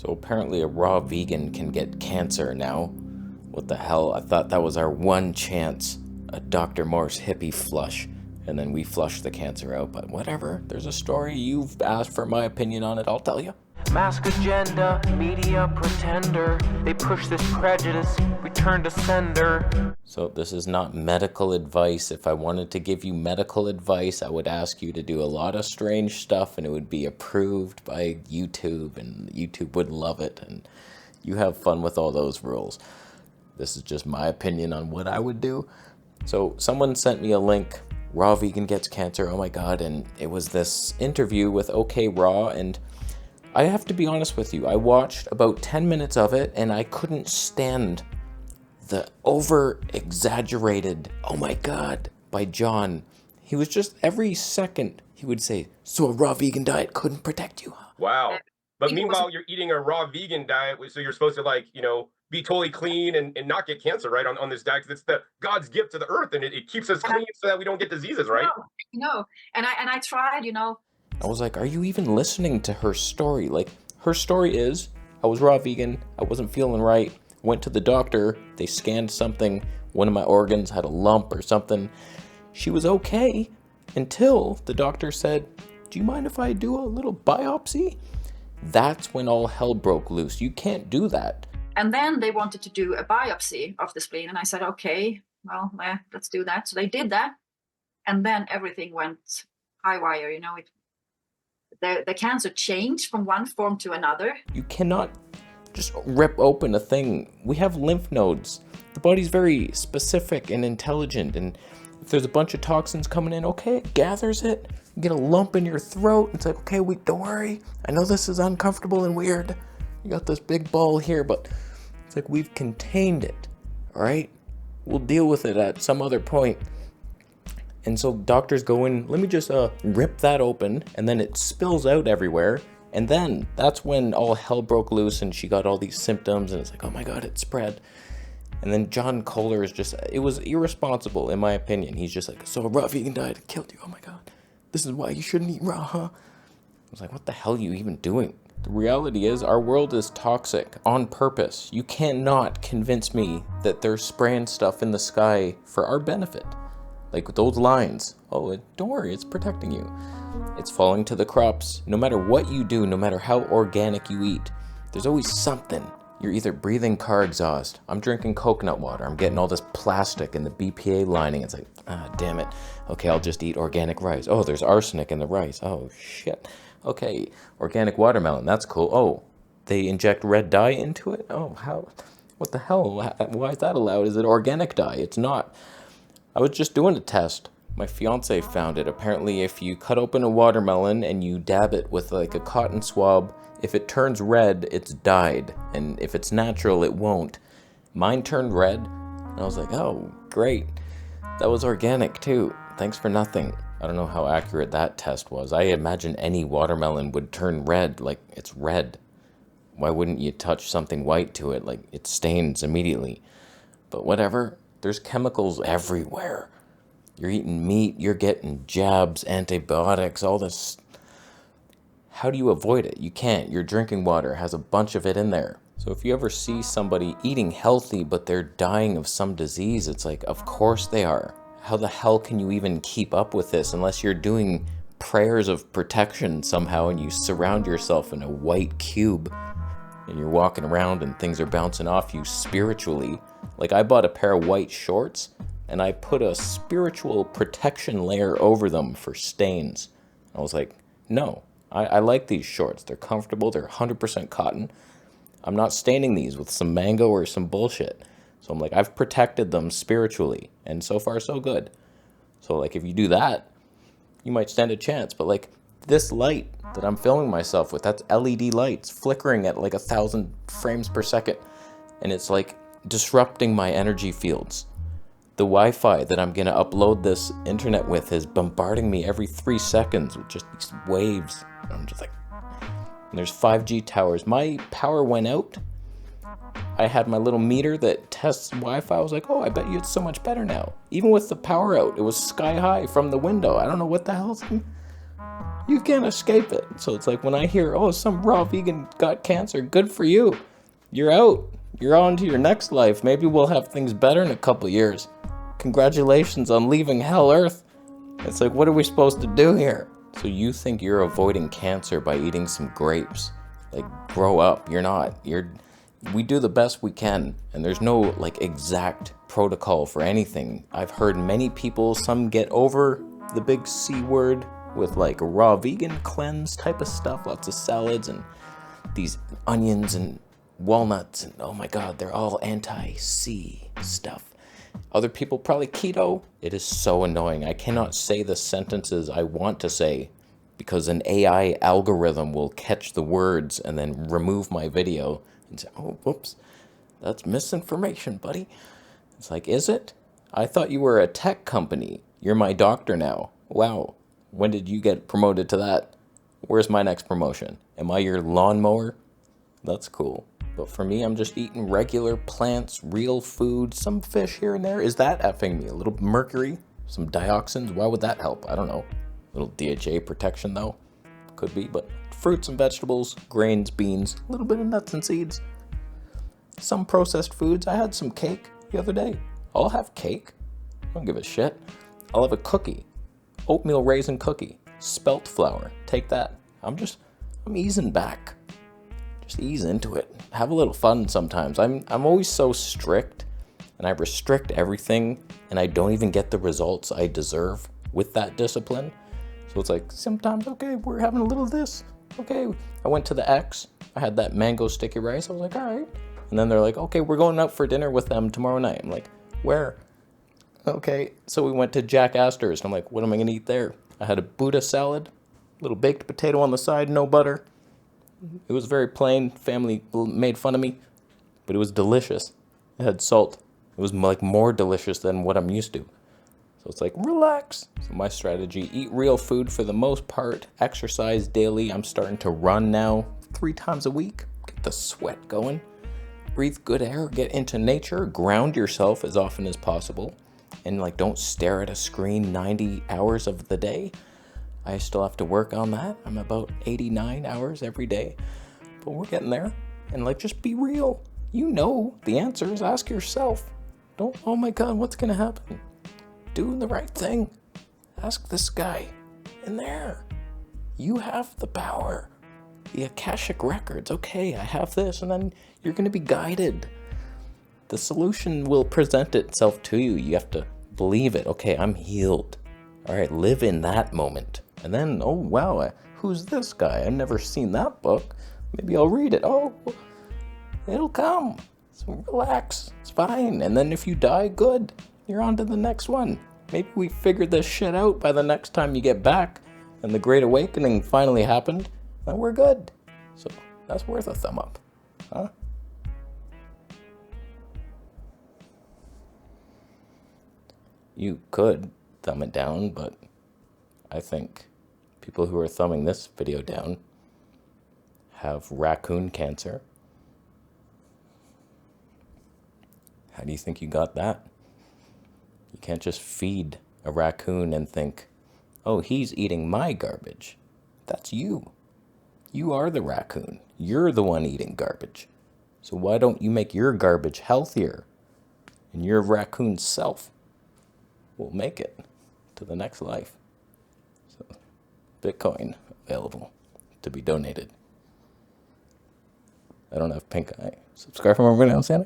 So apparently a raw vegan can get cancer now. What the hell? I thought that was our one chance. A Dr. Morse hippie flush. And then we flush the cancer out. But whatever. There's a story. You've asked for my opinion on it. I'll tell you. Mask agenda, media pretender. They push this prejudice, return to sender. So this is not medical advice. If I wanted to give you medical advice, I would ask you to do a lot of strange stuff and it would be approved by YouTube and YouTube would love it and you have fun with all those rules. This is just my opinion on what I would do. So someone sent me a link, Raw Vegan Gets Cancer, oh my god, and it was this interview with OK Raw, and I have to be honest with you, I watched about 10 minutes of it and I couldn't stand the over-exaggerated, oh my god, by John. He was just, every second, he would say, so a raw vegan diet couldn't protect you, huh? Wow. But meanwhile, you're eating a raw vegan diet, so you're supposed to, like, be totally clean and not get cancer, right, on this diet, because it's the God's gift to the earth, and it keeps us clean so that we don't get diseases, right? No. And I tried, I was like, are you even listening to her story? Like, her story is, I was raw vegan, I wasn't feeling right, went to the doctor, they scanned something, one of my organs had a lump or something. She was okay until the doctor said, do you mind if I do a little biopsy? That's when all hell broke loose. You can't do that. And then they wanted to do a biopsy of the spleen. And I said, okay, well, let's do that. So they did that. And then everything went high wire. The cancer changed from one form to another. You cannot just rip open a thing. We have lymph nodes. The body's very specific and intelligent. And if there's a bunch of toxins coming in, okay, it gathers it. You get a lump in your throat. It's like, okay, don't worry. I know this is uncomfortable and weird. You got this big ball here, but it's like we've contained it, all right? We'll deal with it at some other point. And so doctors go in, let me just rip that open, and then it spills out everywhere. And then that's when all hell broke loose and she got all these symptoms and it's like, oh my God, it spread. And then John Kohler is just, it was irresponsible in my opinion. He's just like, so a raw vegan diet killed you, oh my God. This is why you shouldn't eat raw, huh? I was like, what the hell are you even doing? The reality is our world is toxic on purpose. You cannot convince me that they're spraying stuff in the sky for our benefit. Like with those lines. Oh, don't worry, it's protecting you. It's falling to the crops. No matter what you do, no matter how organic you eat, there's always something. You're either breathing car exhaust. I'm drinking coconut water. I'm getting all this plastic in the BPA lining. It's like, damn it. Okay, I'll just eat organic rice. Oh, there's arsenic in the rice. Oh, shit. Okay, organic watermelon, that's cool. Oh, they inject red dye into it? Oh, how? What the hell? Why is that allowed? Is it organic dye? It's not. I was just doing a test. My fiance found it. Apparently, if you cut open a watermelon and you dab it with like a cotton swab, if it turns red, it's dyed. And if it's natural, it won't. Mine turned red. And I was like, oh, great. That was organic too. Thanks for nothing. I don't know how accurate that test was. I imagine any watermelon would turn red, like it's red. Why wouldn't you touch something white to it? Like it stains immediately. But whatever, there's chemicals everywhere. You're eating meat, you're getting jabs, antibiotics, all this. How do you avoid it? You can't. Your drinking water has a bunch of it in there. So if you ever see somebody eating healthy but they're dying of some disease, it's like, of course they are. How the hell can you even keep up with this unless you're doing prayers of protection somehow and you surround yourself in a white cube and you're walking around and things are bouncing off you spiritually? Like I bought a pair of white shorts and I put a spiritual protection layer over them for stains. I was like, no, I like these shorts. They're comfortable. They're 100% cotton. I'm not staining these with some mango or some bullshit. So I'm like, I've protected them spiritually, and so far so good. So like if you do that, you might stand a chance. But like this light that I'm filming myself with, that's LED lights flickering at like 1,000 frames per second. And it's like disrupting my energy fields. The Wi-Fi that I'm gonna upload this internet with is bombarding me every 3 seconds with just these waves. And I'm just like, and there's 5G towers. My power went out. I had my little meter that tests Wi-Fi. I was like, oh, I bet you it's so much better now. Even with the power out, it was sky high from the window. I don't know what the hell's... You can't escape it. So it's like when I hear, oh, some raw vegan got cancer, good for you. You're out. You're on to your next life. Maybe we'll have things better in a couple years. Congratulations on leaving Hell Earth. It's like, what are we supposed to do here? So you think you're avoiding cancer by eating some grapes? Like, grow up. You're not. We do the best we can, and there's no like exact protocol for anything. I've heard many people, some get over the big C word with like a raw vegan cleanse type of stuff, lots of salads and these onions and walnuts, and oh my god, they're all anti-C stuff. Other people probably keto. It is so annoying. I cannot say the sentences I want to say because an AI algorithm will catch the words and then remove my video and say, oh, whoops, that's misinformation, buddy. It's like, is it? I thought you were a tech company. You're my doctor now. Wow. When did you get promoted to that? Where's my next promotion? Am I your lawnmower? That's cool. But for me, I'm just eating regular plants, real food, some fish here and there. Is that effing me? A little mercury? Some dioxins? Why would that help? I don't know. A little DHA protection though? Could be, but fruits and vegetables, grains, beans, a little bit of nuts and seeds. Some processed foods. I had some cake the other day. I'll have cake. I don't give a shit. I'll have a cookie. Oatmeal raisin cookie. Spelt flour. Take that. I'm easing back. Just ease into it. Have a little fun sometimes. I'm always so strict, and I restrict everything, and I don't even get the results I deserve with that discipline. So it's like, sometimes, okay, we're having a little of this. Okay, I went to the X. I had that mango sticky rice. I was like, all right. And then they're like, okay, we're going out for dinner with them tomorrow night. I'm like, where? Okay, so we went to Jack Astor's. And I'm like, what am I going to eat there? I had a Buddha salad, little baked potato on the side, no butter. It was very plain. Family made fun of me, but it was delicious. It had salt. It was like more delicious than what I'm used to. So it's like, relax. So my strategy, eat real food for the most part, exercise daily. I'm starting to run now 3 times a week. Get the sweat going. Breathe good air, get into nature, ground yourself as often as possible. And like, don't stare at a screen 90 hours of the day. I still have to work on that. I'm about 89 hours every day, but we're getting there. And like, just be real. You know the answers. Ask yourself. Don't, oh my God, what's going to happen? Doing the right thing. Ask this guy in there. You have the power. The Akashic Records. Okay, I have this, and then you're going to be guided. The solution will present itself to you. You have to believe it. Okay, I'm healed. All right, live in that moment. And then, oh, wow, who's this guy? I've never seen that book. Maybe I'll read it. Oh, it'll come. So relax. It's fine. And then if you die, good. You're on to the next one. Maybe we figured this shit out by the next time you get back and the Great Awakening finally happened, then we're good. So that's worth a thumb up, huh? You could thumb it down, but I think people who are thumbing this video down have raccoon cancer. How do you think you got that? You can't just feed a raccoon and think, oh, he's eating my garbage. That's you. You are the raccoon. You're the one eating garbage. So why don't you make your garbage healthier? And your raccoon self will make it to the next life. So, Bitcoin available to be donated. I don't have pink eye. Subscribe for more videos, Santa.